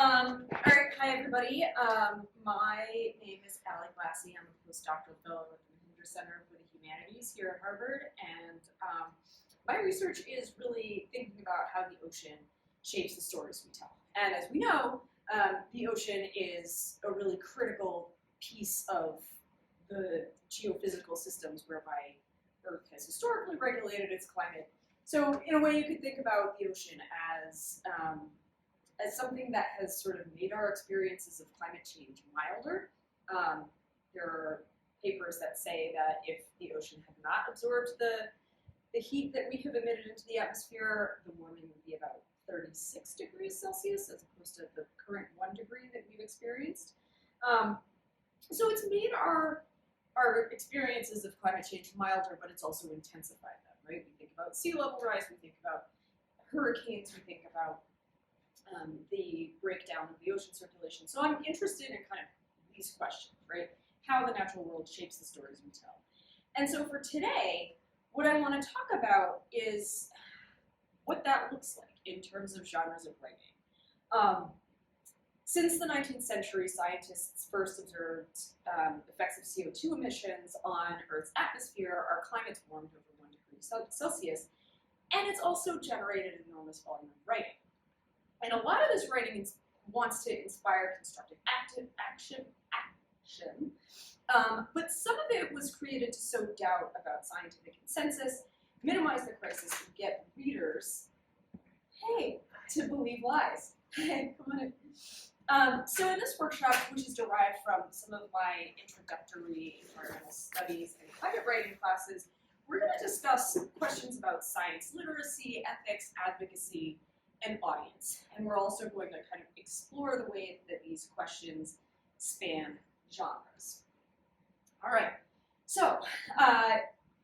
All right, hi everybody. My name is Glassie. I'm a postdoctoral fellow at the Mahindra Center for the Humanities here at Harvard, and my research is really thinking about how the ocean shapes the stories we tell. And as we know, the ocean is a really critical piece of the geophysical systems whereby Earth has historically regulated its climate. So in a way, you could think about the ocean as something that has sort of made our experiences of climate change milder. There are papers that say that if the ocean had not absorbed the heat that we have emitted into the atmosphere, the warming would be about 36 degrees Celsius as opposed to the current 1 degree that we've experienced. So it's made our experiences of climate change milder, but it's also intensified them, right? We think about sea level rise, we think about hurricanes, we think about the breakdown of the ocean circulation. So I'm interested in kind of these questions, right? How the natural world shapes the stories we tell. And so for today, what I want to talk about is what that looks like in terms of genres of writing. Since the 19th century, scientists first observed effects of CO2 emissions on Earth's atmosphere. Our climate's warmed over 1 degree Celsius, and it's also generated an enormous volume of writing. And a lot of this writing wants to inspire constructive action, but some of it was created to sow doubt about scientific consensus, minimize the crisis, and get readers, hey, to believe lies. Hey, come on in. So in this workshop, which is derived from some of my introductory environmental studies and climate writing classes, we're going to discuss questions about science literacy, ethics, advocacy, and audience. And we're also going to kind of explore the way that these questions span genres. All right, so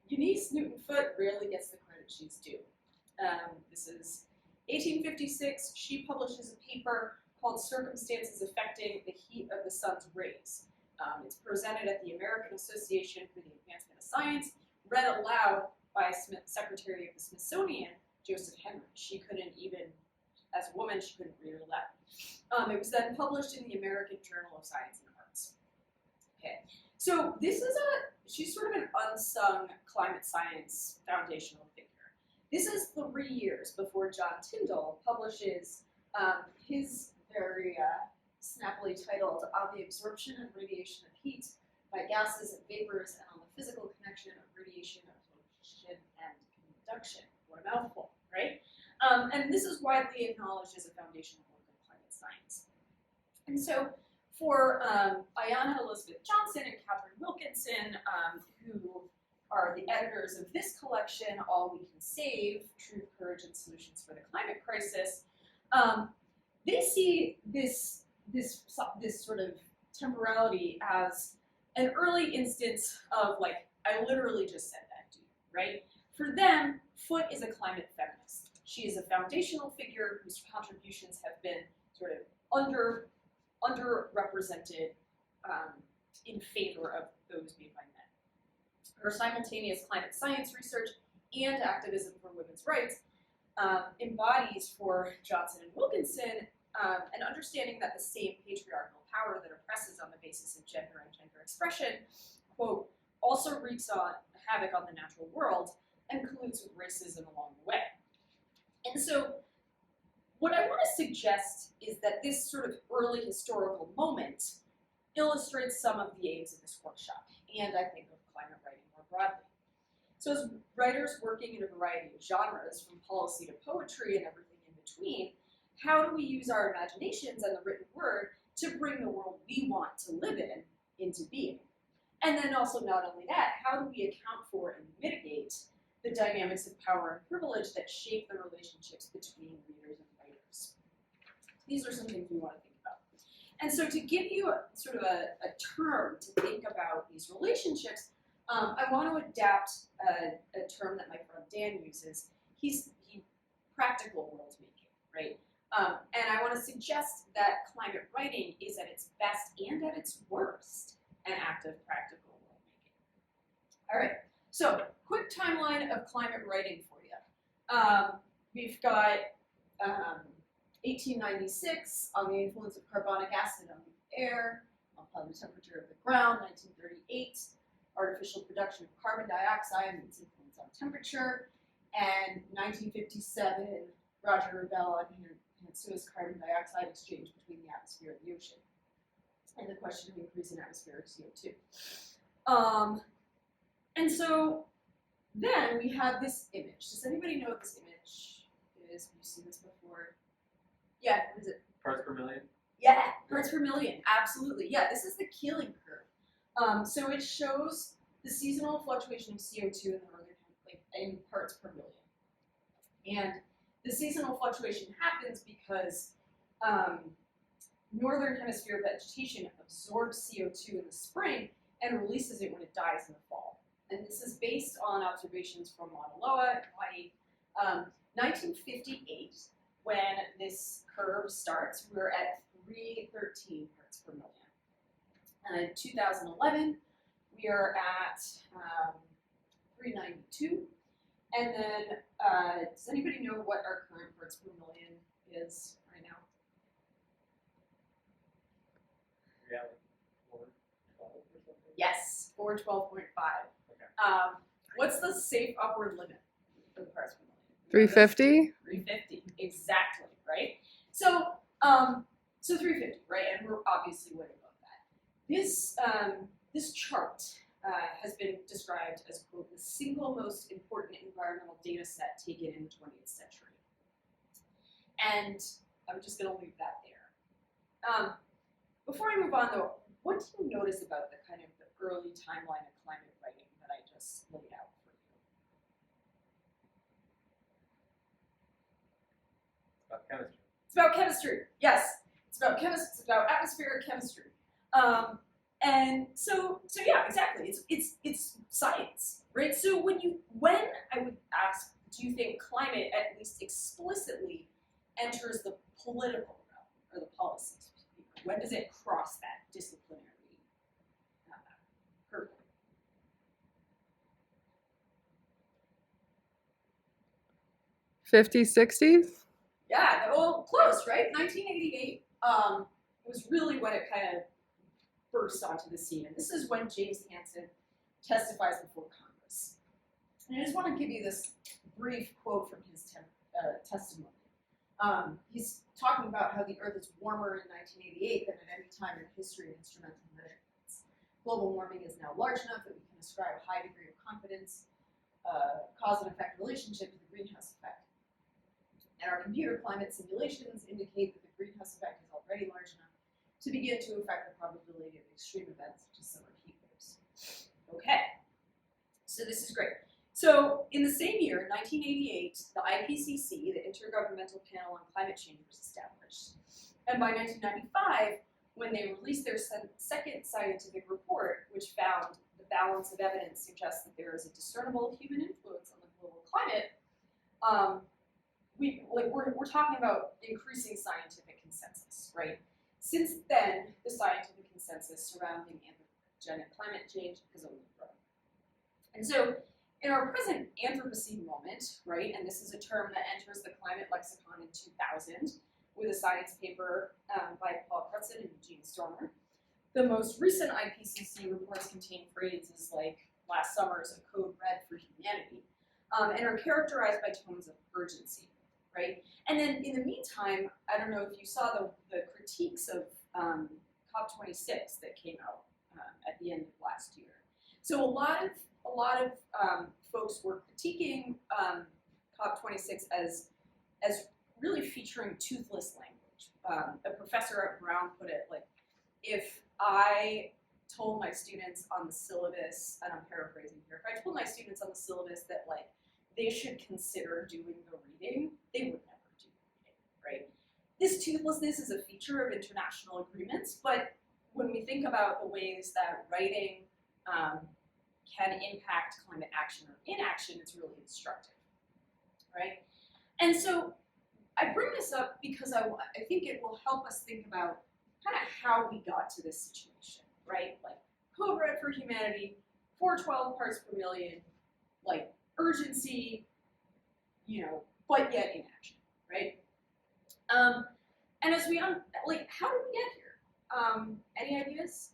Eunice Newton-Foote rarely gets the credit she's due. This is 1856. She publishes a paper called Circumstances Affecting the Heat of the Sun's Rays. It's presented at the American Association for the Advancement of Science, read aloud by Secretary of the Smithsonian, Joseph Henry. She couldn't even, as a woman, she couldn't read or aloud. It was then published in the American Journal of Science and Arts. Okay, so this is she's sort of an unsung climate science foundational figure. This is 3 years before John Tyndall publishes his very snappily titled On the Absorption and Radiation of Heat by Gases and Vapors and on the Physical Connection of Radiation, Absorption, and Conduction. What a mouthful, right? And this is widely acknowledged as a foundational work of climate science. And so for Ayanna Elizabeth Johnson and Catherine Wilkinson, who are the editors of this collection, All We Can Save, Truth, Courage, and Solutions for the Climate Crisis, they see this sort of temporality as an early instance of, like, I literally just said that to you, right? For them, Foote is a climate feminist. She is a foundational figure whose contributions have been sort of underrepresented in favor of those made by men. Her simultaneous climate science research and activism for women's rights embodies for Johnson and Wilkinson an understanding that the same patriarchal power that oppresses on the basis of gender and gender expression, quote, also wreaks havoc on the natural world and colludes with racism along the way. And so what I want to suggest is that this sort of early historical moment illustrates some of the aims of this workshop, and I think of climate writing more broadly. So as writers working in a variety of genres, from policy to poetry and everything in between, how do we use our imaginations and the written word to bring the world we want to live in into being? And then also, not only that, how do we account for and mitigate the dynamics of power and privilege that shape the relationships between readers and writers? These are some things we want to think about. And so to give you sort of a term to think about these relationships, I want to adapt a term that my friend Dan uses. He practical world making, right? And I want to suggest that climate writing is at its best and at its worst an act of practical world making. All right, so quick timeline of climate writing for you. We've got 1896, on the influence of carbonic acid on the air, upon the temperature of the ground. 1938, artificial production of carbon dioxide and its influence on temperature. And 1957, Roger Bell and Suez carbon dioxide exchange between the atmosphere and the ocean, and the question of increase in atmospheric CO2. And so then we have this image. Does anybody know what this image is? Have you seen this before? Yeah, what is it? Parts per million? Yeah, parts per million, absolutely. Yeah, this is the Keeling curve. So it shows the seasonal fluctuation of CO2 in the northern hemisphere in parts per million. And the seasonal fluctuation happens because northern hemisphere vegetation absorbs CO2 in the spring and releases it when it dies in the fall. And this is based on observations from Mauna Loa and Hawaii. 1958, when this curve starts, we're at 313 parts per million. And in 2011, we are at 392. And then, does anybody know what our current parts per million is right now? Yeah, 412 or something? Yes, 412.5. Okay. What's the safe upward limit for the parts per million? 350? 350, exactly, right? So, so 350, right? And we're obviously way above that. This chart has been described as, quote, the single most important environmental data set taken in the 20th century. And I'm just going to leave that there. Before I move on, though, what do you notice about the kind of the early timeline of climate writing that I just laid out for you? About chemistry. It's about chemistry. Yes, it's about chemistry. It's about atmospheric chemistry. And so yeah, exactly. It's science, right? So when I would ask, do you think climate at least explicitly enters the political realm or the policy sphere? When does it cross that disciplinary hurdle? 50s, 60s? Yeah, well, close, right? 1988 was really when it kind of burst onto the scene. And this is when James Hansen testifies before Congress. And I just want to give you this brief quote from his testimony. He's talking about how the Earth is warmer in 1988 than at any time in history of instrumental measurements. Global warming is now large enough that we can ascribe a high degree of confidence, cause and effect relationship to the greenhouse effect. And our computer climate simulations indicate that the greenhouse effect is already large enough to begin to affect the probability of extreme events such as summer heat waves. Okay, so this is great. So in the same year, 1988, the IPCC, the Intergovernmental Panel on Climate Change, was established. And by 1995, when they released their second scientific report, which found the balance of evidence suggests that there is a discernible human influence on the global climate, we're talking about increasing scientific consensus, right? Since then, the scientific consensus surrounding anthropogenic climate change has only grown. And so, in our present Anthropocene moment, right, and this is a term that enters the climate lexicon in 2000 with a science paper by Paul Crutzen and Eugene Stormer, the most recent IPCC reports contain phrases like last summer's A Code Red for Humanity, and are characterized by tones of urgency, right? And then in the meantime, I don't know if you saw the critiques of COP26 that came out at the end of last year. So a lot of folks were critiquing COP26 as really featuring toothless language. A professor at Brown put it like, if I told my students on the syllabus, and I'm paraphrasing here, if I told my students on the syllabus that like they should consider doing the reading, they would never do the reading, right? This toothlessness is a feature of international agreements, but when we think about the ways that writing can impact climate action or inaction, it's really instructive, right? And so I bring this up because I think it will help us think about kind of how we got to this situation, right? Like Code Red for Humanity, 412 parts per million, like urgency, but yet inaction, right? And as we, like, how did we get here? Any ideas?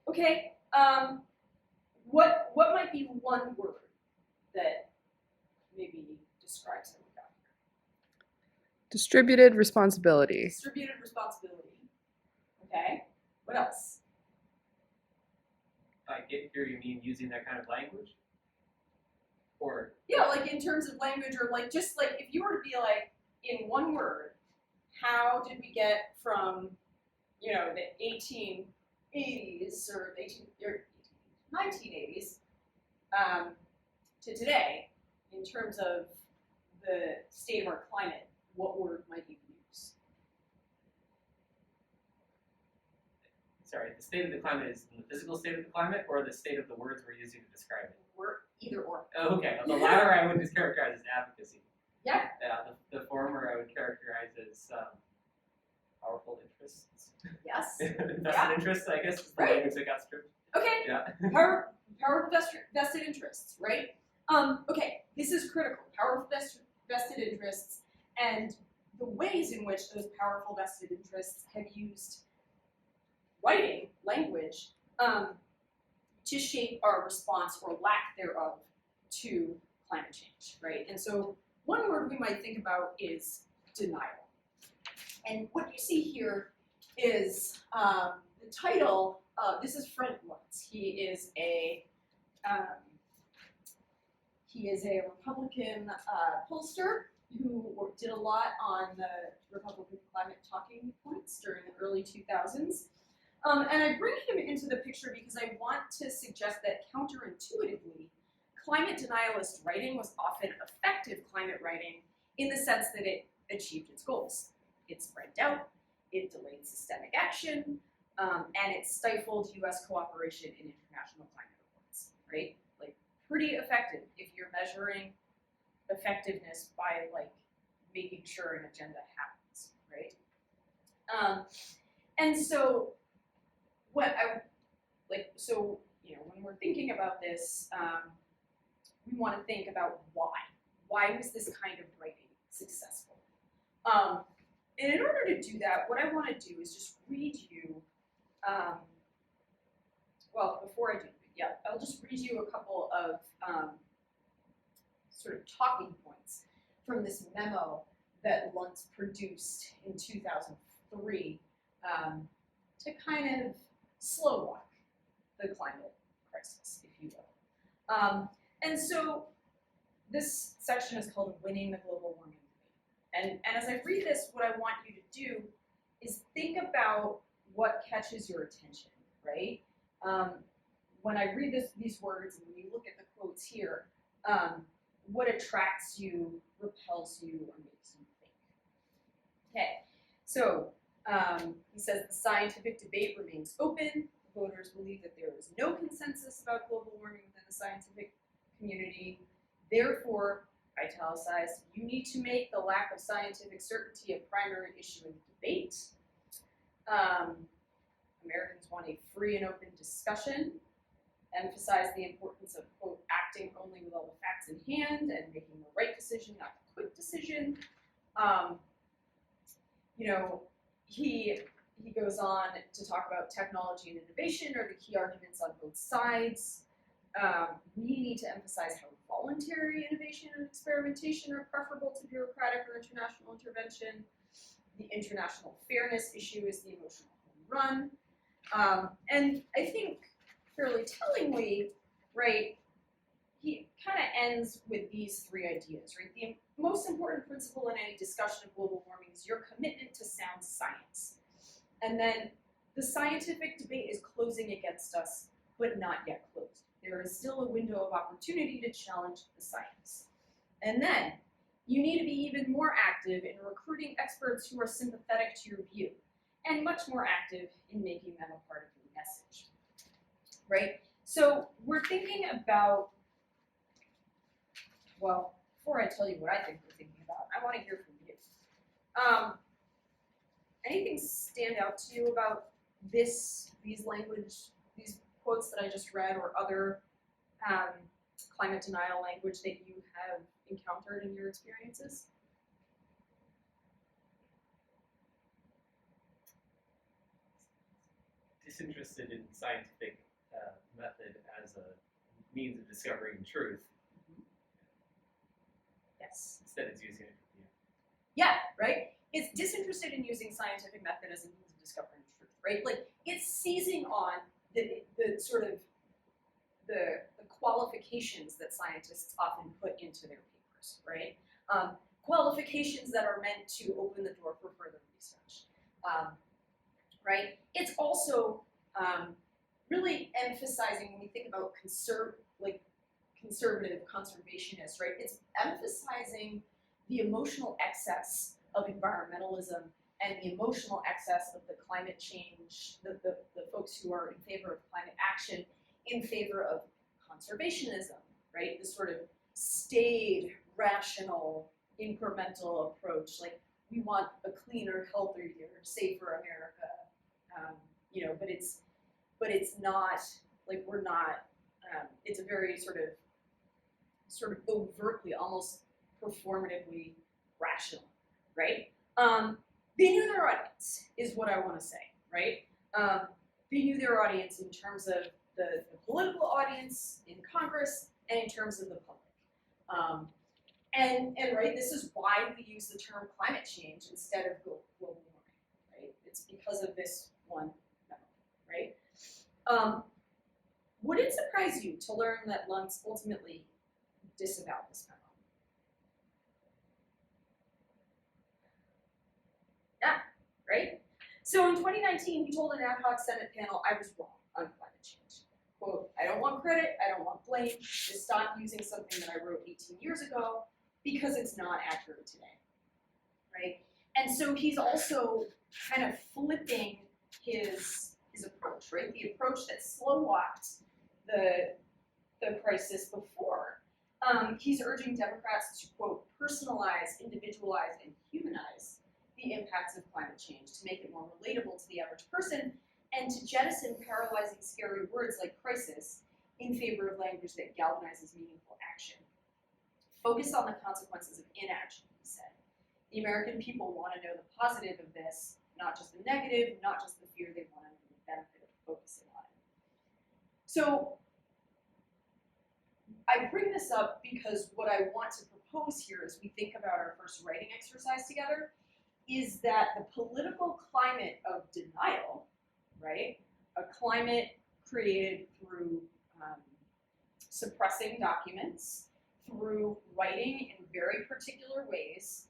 Okay, what might be one word that maybe describes how we got here? Distributed responsibility. Distributed responsibility. Okay, what else? I get here, you mean using that kind of language? Or, Yeah, like in terms of language, or like just like if you were to be like, in one word, how did we get from, you know, the 1880s or 1980s to today, in terms of the state of our climate, what word might you use? sorry, the state of the climate is the physical state of the climate, or the state of the words we're using to describe it? Either or. Oh, okay, the latter I would just characterize as advocacy. Yeah. The former I would characterize as powerful interests. Yes. Vested interests, I guess, is the Right. language that got stripped. Okay. Yeah. Powerful vested interests, right? Okay, this is critical. Powerful vested interests, and the ways in which those powerful vested interests have used writing, language, to shape our response or lack thereof to climate change, right? And so one word we might think about is denial. And what you see here is the title. This is Frank Luntz. He is a Republican pollster who did a lot on the Republican climate talking points during the early 2000s. And I bring him into the picture because I want to suggest that counterintuitively, climate denialist writing was often effective climate writing in the sense that it achieved its goals. It spread doubt, it delayed systemic action, and it stifled US cooperation in international climate accords, right? Like, pretty effective if you're measuring effectiveness by, like, making sure an agenda happens, right? And so, you know, when we're thinking about this, we want to think about why. Why was this kind of writing successful? And in order to do that, what I want to do is just read you, well, before I do, yeah, I'll just read you a couple of sort of talking points from this memo that Luntz produced in 2003 to kind of slow walk the climate crisis, if you will. And so this section is called Winning the Global Warming Debate. And as I read this, what I want you to do is think about what catches your attention, right? When I read these words and when you look at the quotes here, what attracts you, repels you, or makes you think. Okay, so he says the scientific debate remains open. Voters believe that there is no consensus about global warming within the scientific community. Therefore, italicized, you need to make the lack of scientific certainty a primary issue in debate. Americans want a free and open discussion. Emphasize the importance of, quote, acting only with all the facts in hand and making the right decision, not the quick decision. You know, he goes on to talk about technology and innovation are the key arguments on both sides. We need to emphasize how voluntary innovation and experimentation are preferable to bureaucratic or international intervention. The international fairness issue is the emotional home run. And I think fairly tellingly, right, he kind of ends with these three ideas, right? The most important principle in any discussion of global warming is your commitment to sound science. And then the scientific debate is closing against us, but not yet closed. There is still a window of opportunity to challenge the science. And then you need to be even more active in recruiting experts who are sympathetic to your view, and much more active in making them a part of your message, right? So we're thinking about, well, before I tell you what I think we're thinking about, I want to hear from you. Anything stand out to you about these quotes that I just read, or other climate denial language that you have encountered in your experiences? Disinterested in scientific method as a means of discovering truth. Yes. Instead, it's using it. Yeah, right? It's disinterested in using scientific method as a means of discovering truth, right? Like, it's seizing on the sort of the qualifications that scientists often put into their papers, right? Qualifications that are meant to open the door for further research, right? It's also really emphasizing, when we think about conservative conservationists, right? It's emphasizing the emotional excess of environmentalism and the emotional excess of the climate change, the folks who are in favor of climate action, in favor of conservationism, right? This sort of staid, rational, incremental approach. Like, we want a cleaner, healthier, safer America, you know, but it's not, like, we're not, it's a very sort of overtly, almost performatively rational, right? They knew their audience, is what I want to say, right? They knew their audience in terms of the political audience in Congress and in terms of the public. And right, this is why we use the term climate change instead of global warming, right? It's because of this one memo, right? Would it surprise you to learn that Luntz ultimately disavowed this memo? Yeah, right? So in 2019, he told an ad hoc Senate panel, I was wrong on climate change. Quote, I don't want credit, I don't want blame, just stop using something that I wrote 18 years ago because it's not accurate today, right? And so he's also kind of flipping his approach, right? The approach that slow-walked the crisis before. He's urging Democrats to, quote, personalize, individualize, and humanize the impacts of climate change to make it more relatable to the average person, and to jettison paralyzing, scary words like crisis in favor of language that galvanizes meaningful action. Focus on the consequences of inaction, he said. The American people want to know the positive of this, not just the negative, not just the fear. They want to know the benefit of focusing on it. So I bring this up because what I want to propose here as we think about our first writing exercise together is that the political climate of denial, right, a climate created through suppressing documents, through writing in very particular ways.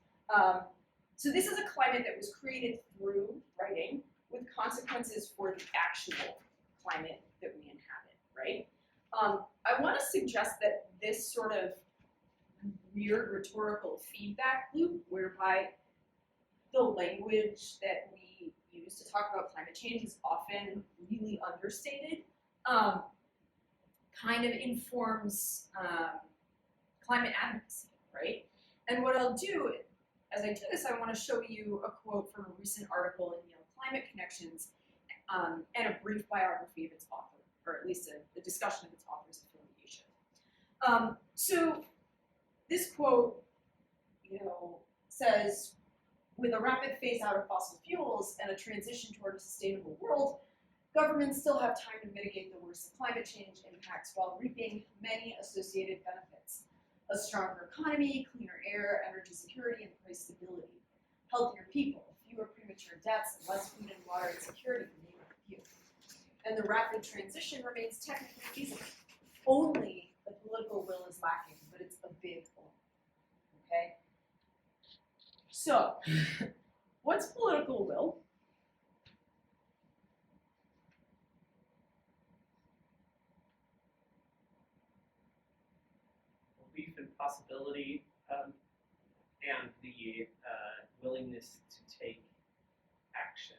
So this is a climate that was created through writing with consequences for the actual climate that we inhabit, right? I want to suggest that this sort of weird rhetorical feedback loop, whereby the language that we use to talk about climate change is often really understated, kind of informs climate advocacy, right? And what I'll do, as I do this, I want to show you a quote from a recent article in Yale Climate Connections and a brief biography of its author, or at least a discussion of its author's affiliation. So this quote, says, with a rapid phase out of fossil fuels and a transition toward a sustainable world, governments still have time to mitigate the worst of climate change impacts while reaping many associated benefits. A stronger economy, cleaner air, energy security, and price stability. Healthier people, fewer premature deaths, and less food and water insecurity, to name a few. And the rapid transition remains technically feasible. Only the political will is lacking, but it's a big one, okay? So, what's political will? Belief in possibility and the willingness to take action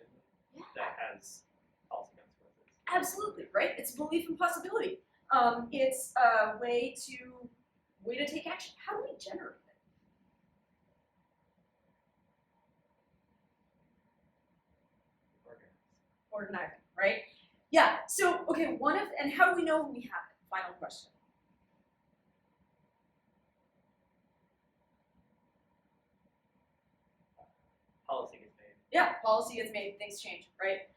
that has policy consequences. Absolutely, right? It's belief in possibility. It's a way to take action. How do we generate it? Organizing, right? Yeah. So, okay. And how do we know when we have it? Final question. policy gets made, things change, right?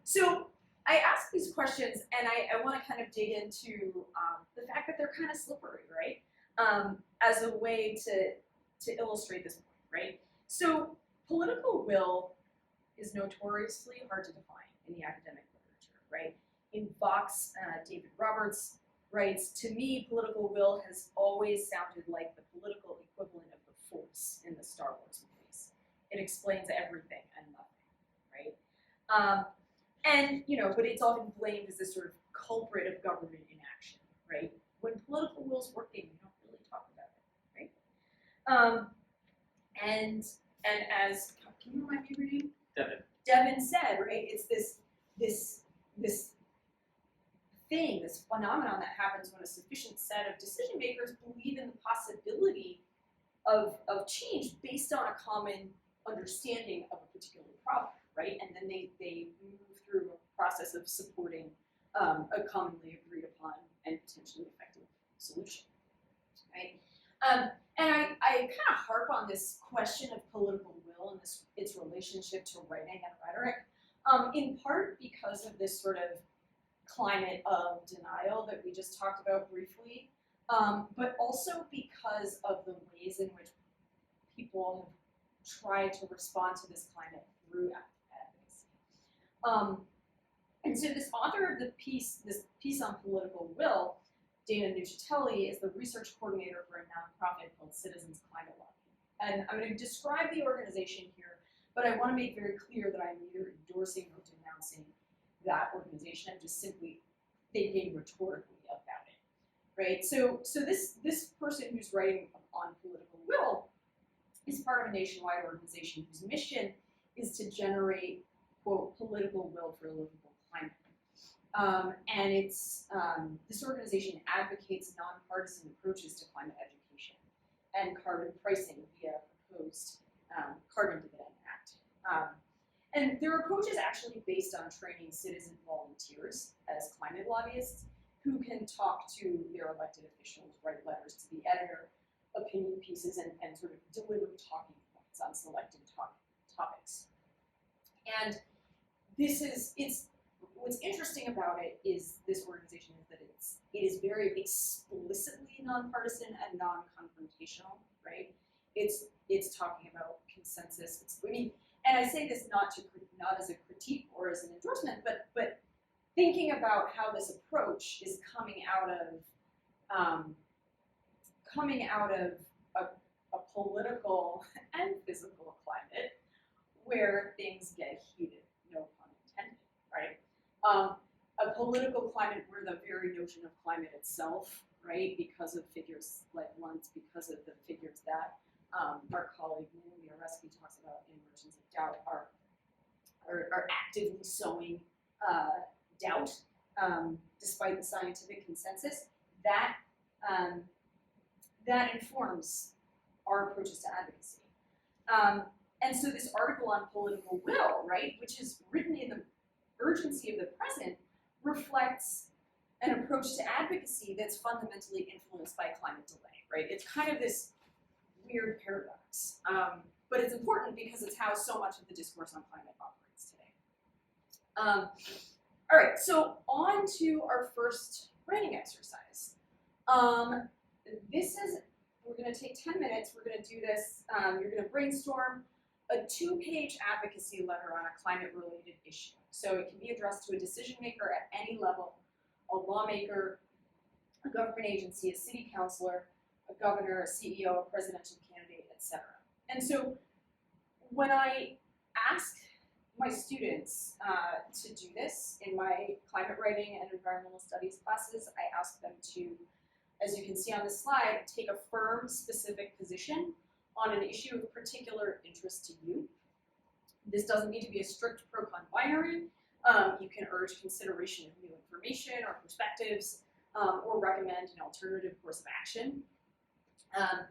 So I ask these questions, and I want to kind of dig into the fact that they're kind of slippery, right? As a way to illustrate this point, right? So political will is notoriously hard to define in the academic literature, right? In Vox, David Roberts writes, "To me, political will has always sounded like the political equivalent of the Force in the Star Wars movies. It explains everything and nothing," right? And, but it's often blamed as this sort of culprit of government inaction, right? When political will's working, we don't really talk about it, right? And as, can you remind me your name? Devin said, right? It's this thing, this phenomenon that happens when a sufficient set of decision makers believe in the possibility of change based on a common understanding of a particular problem, right? And then they move through a process of supporting a commonly agreed upon and potentially effective solution, right? And I kind of harp on this question of political will and its relationship to writing and rhetoric, in part because of this sort of climate of denial that we just talked about briefly, but also because of the ways in which people have tried to respond to this climate through advocacy. And so this author of this piece on political will, Dana Nuccitelli, is the research coordinator for a nonprofit called Citizens Climate Lobby. And I'm going to describe the organization here, but I want to make very clear that I'm neither endorsing or denouncing that organization. I'm just simply thinking rhetorically about it, right? So this person who's writing on political will is part of a nationwide organization whose mission is to generate, quote, political will for a livable climate. And this organization advocates nonpartisan approaches to climate education and carbon pricing via proposed Carbon Dividend Act. And their approach is actually based on training citizen volunteers as climate lobbyists who can talk to their elected officials, write letters to the editor, opinion pieces, and sort of deliver talking points on selected topics. And what's interesting about it is this organization is that it is very explicitly nonpartisan and non-confrontational, right? It's talking about consensus. And I say this not as a critique or as an endorsement, but thinking about how this approach is coming out of a political and physical climate where things get heated, no pun intended, right? A political climate where the very notion of climate itself, right, because of figures like Luntz, because of the figures that our colleague Naomi Oreskes talks about in Merchants of Doubt, are actively sowing doubt despite the scientific consensus. That informs our approaches to advocacy. And so this article on political will, right, which is written in the urgency of the present, reflects an approach to advocacy that's fundamentally influenced by climate delay, right? It's kind of this weird paradox, but it's important because it's how so much of the discourse on climate operates today. All right, so on to our first writing exercise. We're going to take 10 minutes. We're going to do this. You're going to brainstorm a 2-page advocacy letter on a climate-related issue. So it can be addressed to a decision maker at any level, a lawmaker, a government agency, a city councilor, a governor, a CEO, a presidential candidate, etc. And so when I ask my students to do this in my climate writing and environmental studies classes, I ask them to, as you can see on this slide, take a firm, specific position on an issue of particular interest to you. This doesn't need to be a strict pro-con binary. You can urge consideration of new information or perspectives, or recommend an alternative course of action. I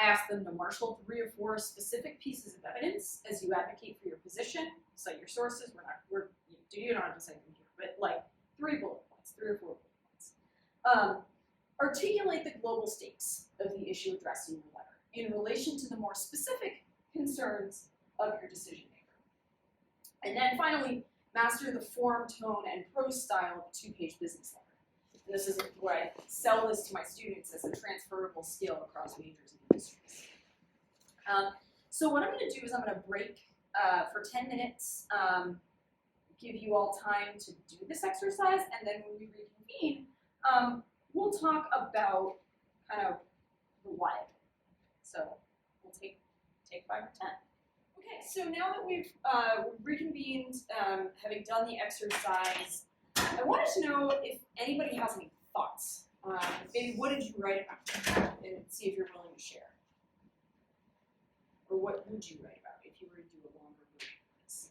ask them to marshal 3 or 4 specific pieces of evidence as you advocate for your position. Cite your sources. You don't have to cite them here, but like 3 bullet points, 3 or 4 bullet points. Articulate the global stakes of the issue addressed in your letter in relation to the more specific concerns of your decision maker. And then finally, master the form, tone, and prose style of a two-page business letter. And this is where I sell this to my students as a transferable skill across majors and industries. So what I'm going to do is I'm going to break for 10 minutes, give you all time to do this exercise, and then when we reconvene, we'll talk about kind of the why. So we'll take 5 or 10. Okay, so now that we've reconvened, having done the exercise, I wanted to know if anybody has any thoughts. Maybe what did you write about, and see if you're willing to share. Or what would you write about if you were to do a longer version of this?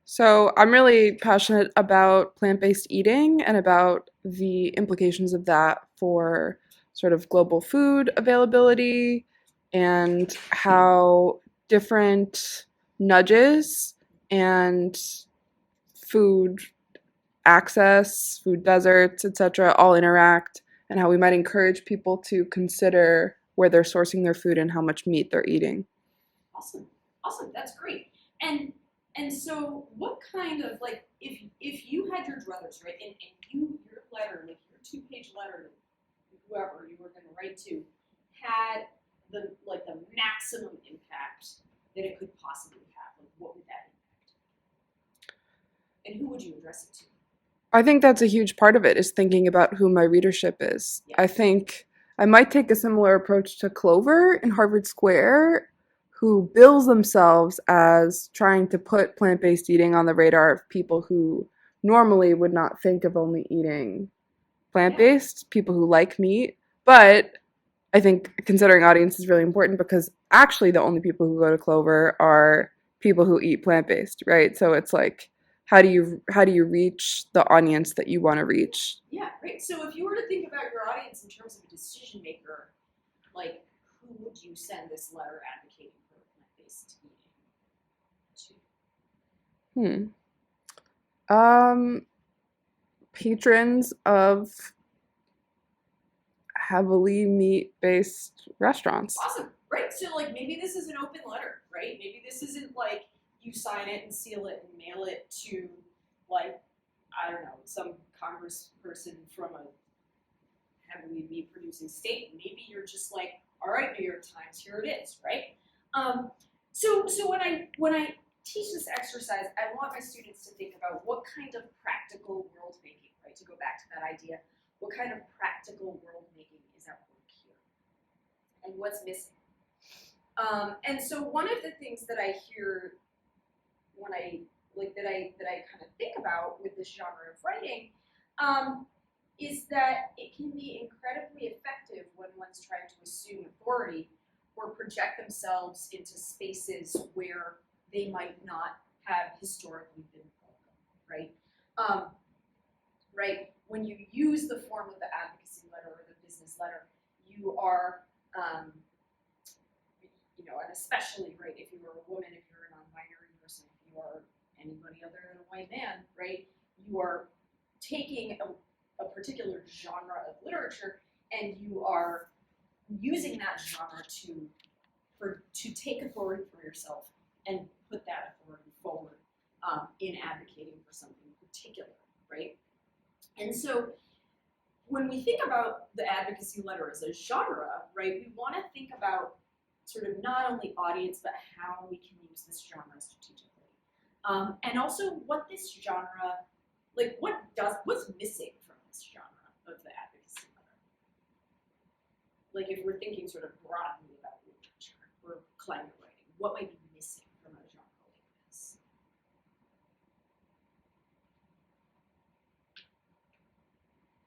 So I'm really passionate about plant-based eating and about the implications of that for sort of global food availability and how different nudges and food access, food deserts, etc., all interact, and how we might encourage people to consider where they're sourcing their food and how much meat they're eating. Awesome, that's great. And so what kind of, like, if you had your druthers, right, and your letter, like your 2-page letter, whoever you were going to write to, had the maximum impact that it could possibly have, like what would that impact? And who would you address it to? I think that's a huge part of it, is thinking about who my readership is. Yeah. I think I might take a similar approach to Clover in Harvard Square, who bills themselves as trying to put plant-based eating on the radar of people who normally would not think of only eating plant-based, people who like meat. But I think considering audience is really important, because actually the only people who go to Clover are people who eat plant-based, right? So it's like, how do you reach the audience that you want to reach? Yeah, right. So if you were to think about your audience in terms of a decision maker, like, who would you send this letter advocating for plant-based eating to? Patrons of heavily meat-based restaurants. Awesome, right? So like maybe this is an open letter, right? Maybe this isn't like you sign it and seal it and mail it to, like, I don't know, some congressperson from a heavily meat-producing state. Maybe you're just like, all right, New York Times, here it is, right? So when I teach this exercise, I want my students to think about what kind of practical world making, right? To go back to that idea, what kind of practical world making is at work here, and what's missing? And so one of the things that I hear when that I kind of think about with this genre of writing, is that it can be incredibly effective when one's trying to assume authority or project themselves into spaces where they might not have historically been welcome, right? Right? When you use the form of the advocacy letter or the business letter, you are, and especially, right, if you are a woman, if you're a non-binary person, if you are anybody other than a white man, right, you are taking a particular genre of literature and you are using that genre to take authority for yourself and put that authority forward in advocating for something particular, right? And so when we think about the advocacy letter as a genre, right, we want to think about sort of not only audience, but how we can use this genre strategically. And also what this genre, like what's missing from this genre of the advocacy letter? Like if we're thinking sort of broadly about literature or climate writing, what might be missing from a genre like this?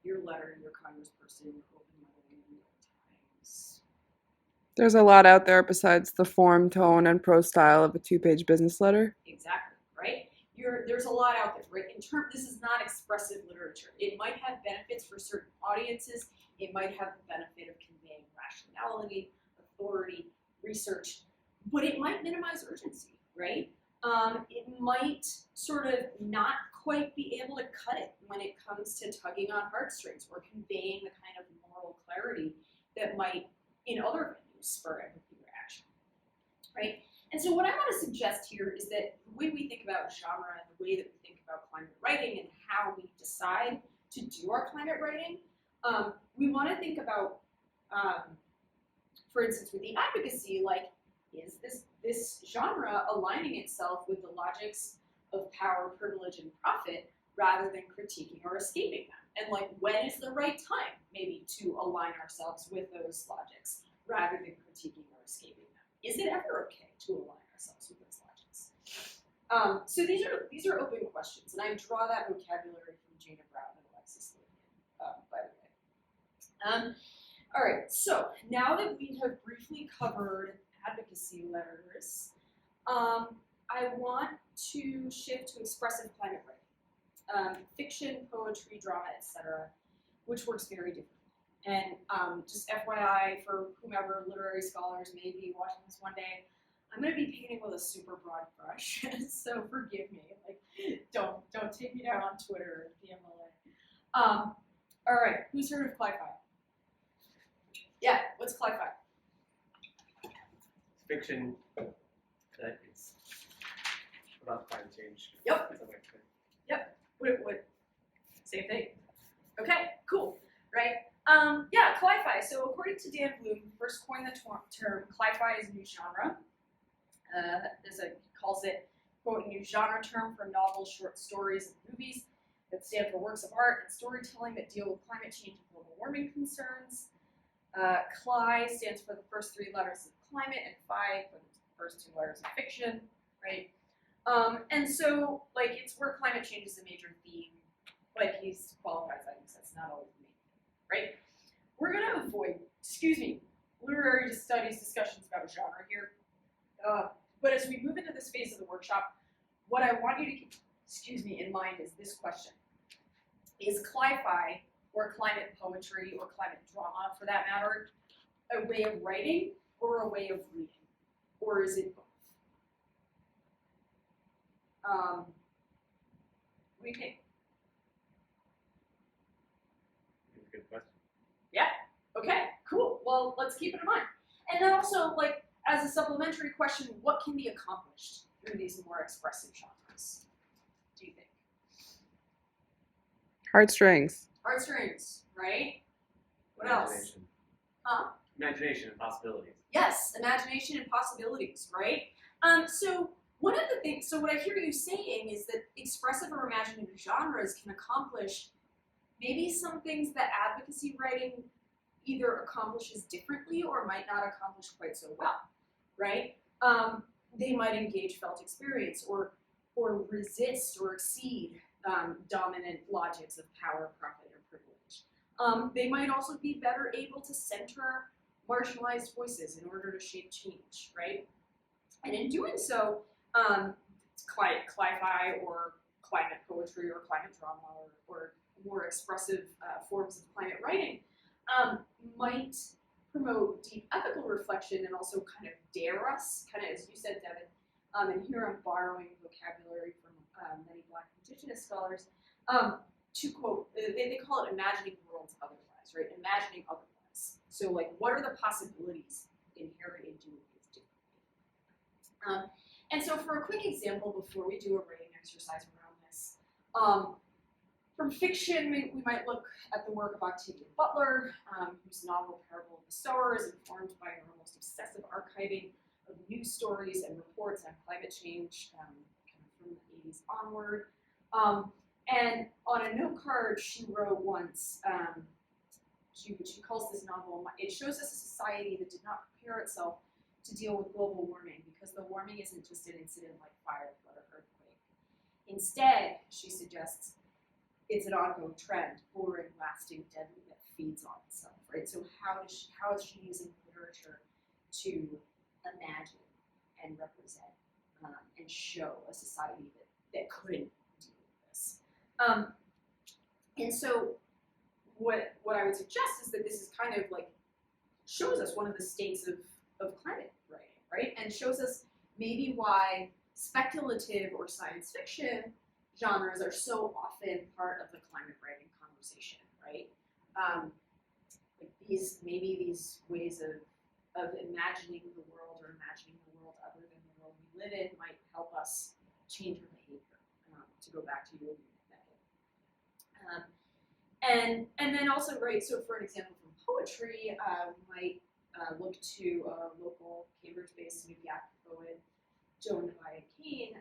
Your letter, your congressperson, open letter, New York Times. There's a lot out there besides the form, tone, and prose style of a 2-page business letter. Exactly, right? There's a lot out there, right? This is not expressive literature. It might have benefits for certain audiences. It might have the benefit of conveying rationality, authority, research, but it might minimize urgency, right? It might sort of not quite be able to cut it when it comes to tugging on heartstrings or conveying the kind of moral clarity that might, in other venues, spur empathy or action, right? And so what I want to suggest here is that way we think about genre and the way that we think about climate writing and how we decide to do our climate writing, we want to think about, for instance, with the advocacy, like, is this genre aligning itself with the logics of power, privilege, and profit rather than critiquing or escaping them? And like, when is the right time maybe to align ourselves with those logics rather than critiquing or escaping them? Is it ever okay to align ourselves with those logics? So these are open questions, and I draw that vocabulary from Jana Brown and Alexis Lillian, by the way. All right, so now that we have briefly covered advocacy letters, I want to shift to expressive climate writing, fiction, poetry, drama, etc., which works very differently. And just FYI for whomever literary scholars may be watching this one day, I'm going to be painting with a super broad brush, so forgive me. Like, don't take me down on Twitter or PMLA. All right, who's heard of Cli-Fi? Yeah, what's Cli-Fi? Fiction that is about climate change. Yep. Something like that. Yep. What? Same thing. Okay, cool. Right? Yeah, Cli-Fi. So according to Dan Bloom, who first coined the term, Cli-Fi is a new genre. He calls it, quote, a new genre term for novels, short stories, and movies that stand for works of art and storytelling that deal with climate change and global warming concerns. Cli stands for the first three letters of climate, and Fi for the first two letters of fiction, right? And so, like, it's where climate change is a major theme, but he's qualified, I think that's not always the main thing, right? We're going to avoid, literary studies discussions about genre here. But as we move into this phase of the workshop, what I want you to keep, in mind is this question. Is Cli-Fi, or climate poetry, or climate drama, for that matter, a way of writing or a way of reading? Or is it both? What do you think? That's a good question. Yeah? Okay, cool. Well, let's keep it in mind. And then also, like, as a supplementary question, what can be accomplished through these more expressive genres? Do you think? Heartstrings. Heartstrings, right? What else? Imagination. Huh? Imagination and possibilities. Yes, imagination and possibilities, right? So one of the things, so what I hear you saying is that expressive or imaginative genres can accomplish maybe some things that advocacy writing either accomplishes differently or might not accomplish quite so well, right? They might engage felt experience or resist or exceed dominant logics of power, profit, or privilege. They might also be better able to center marginalized voices in order to shape change, right? And in doing so, Cli-Fi or climate poetry or climate drama or more expressive forms of climate writing might promote deep ethical reflection and also kind of dare us, kind of as you said, Devin, and here I'm borrowing vocabulary from many Black Indigenous scholars, to quote, they call it imagining worlds otherwise, right? Imagining otherwise. So like, what are the possibilities inherent in doing things differently? And so for a quick example, before we do a writing exercise around this, from fiction, we might look at the work of Octavia Butler, whose novel Parable of the Sower is informed by her almost obsessive archiving of news stories and reports on climate change kind of from the 80s onward. And on a note card she wrote once, she calls this novel, it shows us a society that did not prepare itself to deal with global warming because the warming isn't just an incident like fire, flood, or earthquake. Instead, she suggests, it's an ongoing trend, boring, lasting, deadly, that feeds on itself, right? So how is she using literature to imagine and represent and show a society that couldn't deal with this? And so what I would suggest is that this is kind of like, shows us one of the states of climate writing, right? And shows us maybe why speculative or science fiction genres are so often part of the climate writing conversation, right? Like these ways of imagining the world or imagining the world other than the world we live in might help us change your behavior, to go back to your method. And then also, right, so for an example from poetry, we might look to a local Cambridge-based New Gap poet, Joan Kane,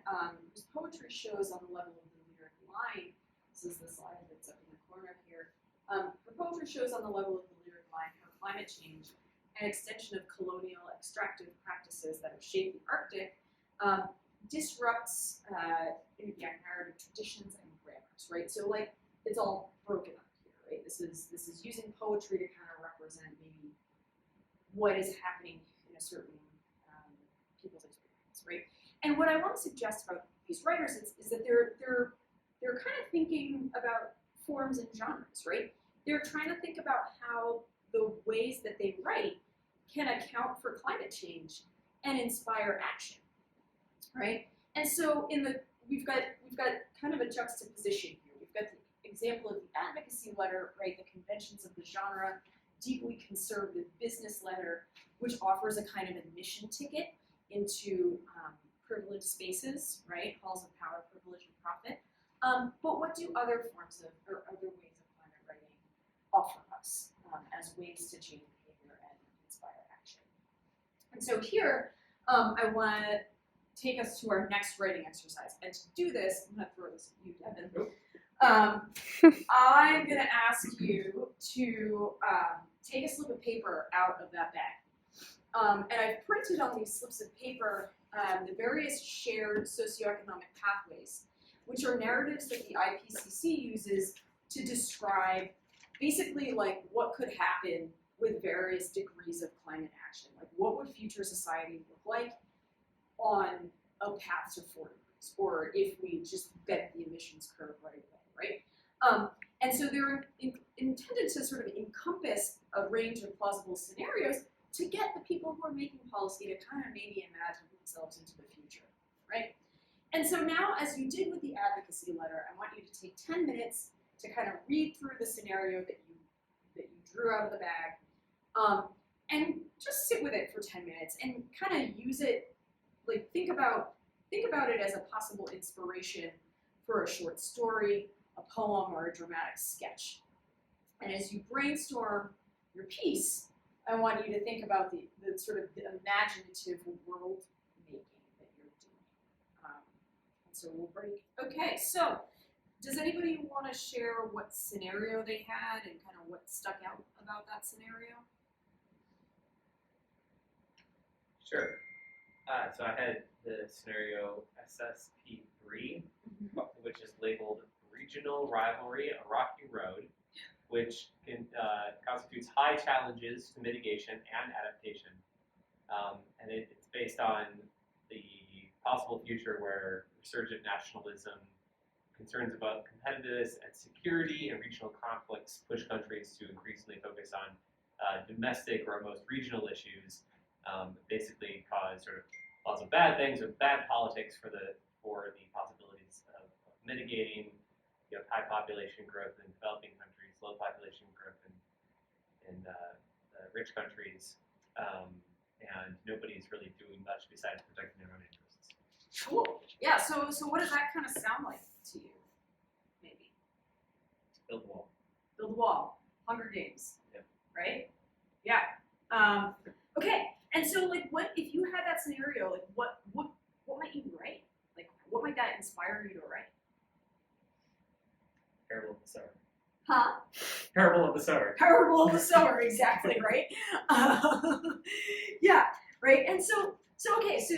whose poetry shows on the level of the lyric line. This is the slide that's up in the corner here. Her poetry shows on the level of the lyric line how climate change, an extension of colonial extractive practices that have shaped the Arctic, disrupts narrative traditions and grammars, right? So like it's all broken up here, right? This is using poetry to kind of represent maybe what is happening in a certain people's experience, right? And what I want to suggest about these writers is that they're kind of thinking about forms and genres, right? They're trying to think about how the ways that they write can account for climate change and inspire action, right? And so we've got kind of a juxtaposition here. We've got the example of the advocacy letter, right? The conventions of the genre, deeply conservative business letter, which offers a kind of admission ticket into privileged spaces, right? Halls of power, privilege, and profit. But what do other forms of, or other ways of climate writing offer us as ways to change behavior and inspire action? And so here, I want to take us to our next writing exercise. And to do this, I'm going to throw this at you, Devin. I'm going to ask you to take a slip of paper out of that bag. And I've printed on these slips of paper the various shared socioeconomic pathways, which are narratives that the IPCC uses to describe basically like what could happen with various degrees of climate action. Like what would future society look like on a path to 4 degrees, or if we just bent the emissions curve right away, right? And so they're intended to sort of encompass a range of plausible scenarios to get the people who are making policy to kind of maybe imagine themselves into the future, right? And so now, as you did with the advocacy letter, I want you to take 10 minutes to kind of read through the scenario that you drew out of the bag, and just sit with it for 10 minutes and kind of use it, like think about it as a possible inspiration for a short story, a poem, or a dramatic sketch. And as you brainstorm your piece, I want you to think about the sort of the imaginative world making that you're doing. And so we'll break. Okay, so does anybody want to share what scenario they had and kind of what stuck out about that scenario? Sure. So I had the scenario SSP3, which is labeled Regional Rivalry, a Rocky Road, which constitutes high challenges to mitigation and adaptation. And it's based on the possible future where resurgent nationalism, concerns about competitiveness and security, and regional conflicts push countries to increasingly focus on domestic or most regional issues, basically cause sort of lots of bad things with bad politics for the possibilities of mitigating high population growth in developing countries, low population growth in rich countries, and nobody's really doing much besides protecting their own interests. Cool. Yeah. So what does that kind of sound like to you? Maybe. Build the wall. Build the wall. Hunger Games. Yep. Right. Yeah. Okay. And so, like, what if you had that scenario? Like, what might you write? Like, what might that inspire you to write? Parable of the sower. Huh? Parable of the sower. Parable of the sower, exactly, right? Yeah, right. And so okay, so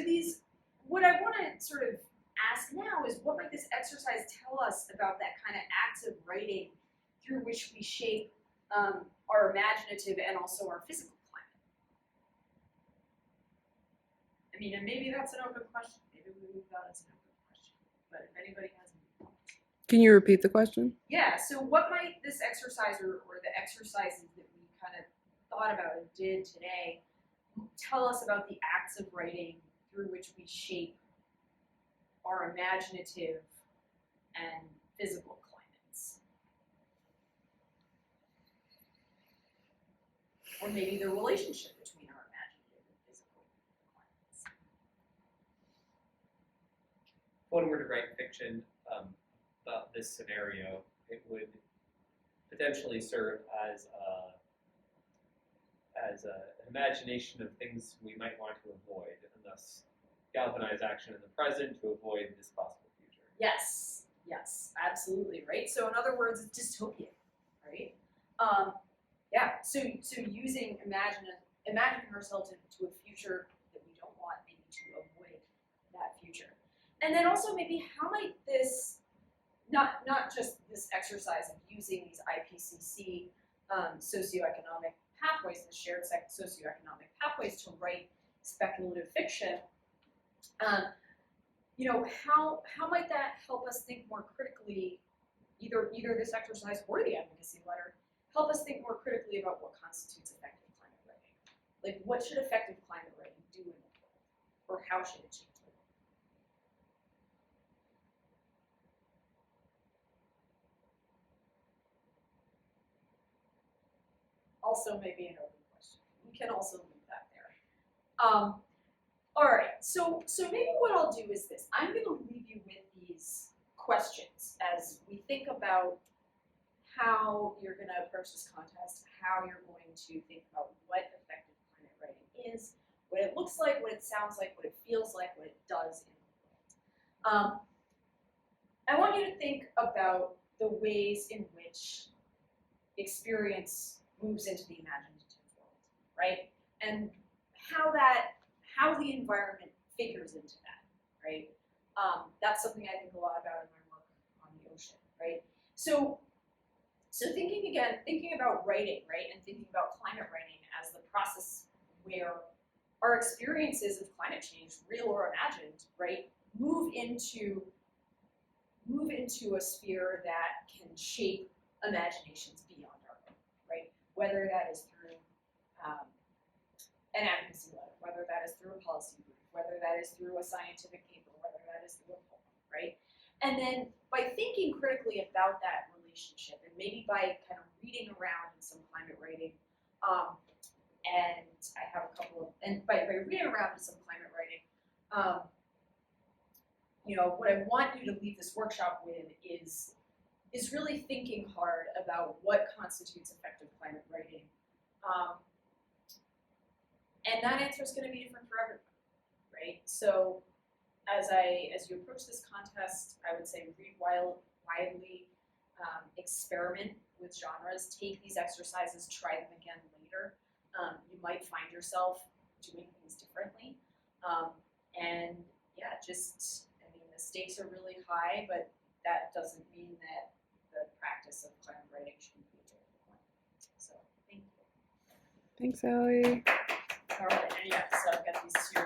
what I want to sort of ask now is, what might this exercise tell us about that kind of active writing through which we shape our imaginative and also our physical climate? I mean, and maybe that's an open question. Maybe we leave that as an open question. But if anybody has any thoughts. Can you repeat the question? Yeah, so what might this exercise or the exercises that we kind of thought about and did today tell us about the acts of writing through which we shape our imaginative and physical climates? Or maybe the relationship between our imaginative and physical climates. one were to write fiction about this scenario, it would potentially serve as an imagination of things we might want to avoid, and thus galvanize action in the present to avoid this possible future. Yes, yes, absolutely, right? So in other words, it's dystopian, right? Yeah, so using imagining ourselves into a future that we don't want, maybe to avoid that future. And then also maybe how might this, not just this exercise of using these IPCC socioeconomic pathways, the shared socioeconomic pathways to write speculative fiction, how might that help us think more critically, either this exercise or the advocacy letter, help us think more critically about what constitutes effective climate writing. Like, what should effective climate writing do in the world? Or how should it change the world? Also maybe an open question. We can also leave that there. All right, so maybe what I'll do is this. I'm going to leave you with these questions as we think about how you're going to approach this contest, how you're going to think about what effective climate writing is, what it looks like, what it sounds like, what it feels like, what it does in the world. I want you to think about the ways in which experience moves into the imaginative world, right? And how the environment figures into that, right? That's something I think a lot about in my work on the ocean, right? So thinking about writing, right, and thinking about climate writing as the process where our experiences of climate change, real or imagined, right, move into a sphere that can shape imaginations beyond our own, right? Whether that is through an advocacy letter, whether that is through a policy brief, whether that is through a scientific paper, whether that is through a poem, right? And then by thinking critically about that relationship, and maybe by kind of reading around in some climate writing, and I have a couple of, and by reading around in some climate writing, what I want you to leave this workshop with is really thinking hard about what constitutes effective climate writing. And that answer is going to be different for everyone, right? So as you approach this contest, I would say read widely, experiment with genres, take these exercises, try them again later. You might find yourself doing things differently. And yeah, the stakes are really high, but that doesn't mean that the practice of climate writing shouldn't be a joyful one. So thank you. Thanks, Allie. All right, and yeah, so I've got these two